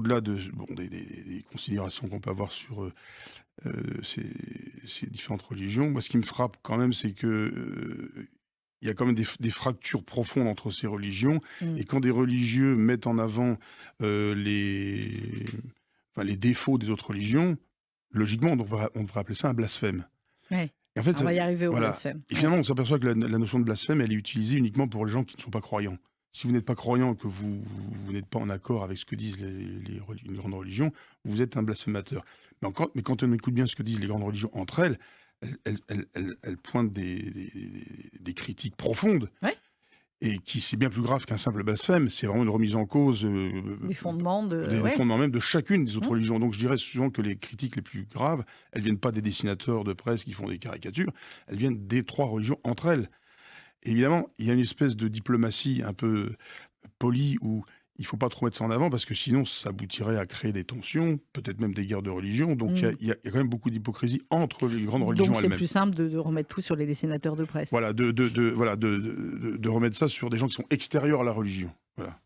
au-delà des considérations qu'on peut avoir sur ces différentes religions, moi, ce qui me frappe quand même, c'est que il y a quand même des fractures profondes entre ces religions. Mmh. Et quand des religieux mettent en avant les, enfin, les défauts des autres religions, logiquement, on devrait appeler ça un blasphème. Ouais. Et en fait, On va y arriver au voilà. blasphème. Et Ouais. finalement, on s'aperçoit que la notion de blasphème, elle est utilisée uniquement pour les gens qui ne sont pas croyants. Si vous n'êtes pas croyant, que vous n'êtes pas en accord avec ce que disent les grandes religions, vous êtes un blasphémateur. Mais quand on écoute bien ce que disent les grandes religions entre elles, elles pointent des critiques profondes Ouais. et qui, c'est bien plus grave qu'un simple blasphème. C'est vraiment une remise en cause Des fondements de des ouais. fondements même de chacune des autres Mmh. religions. Donc je dirais souvent que les critiques les plus graves, elles viennent pas des dessinateurs de presse qui font des caricatures, elles viennent des 3 religions entre elles. Évidemment, il y a une espèce de diplomatie un peu polie où il faut pas trop mettre ça en avant parce que sinon ça aboutirait à créer des tensions, peut-être même des guerres de religion. Donc Mmh. il y a quand même beaucoup d'hypocrisie entre les grandes Donc religions c'est elles-mêmes. plus simple de remettre tout sur les dessinateurs de presse. Voilà, voilà, de remettre ça sur des gens qui sont extérieurs à la religion. Voilà.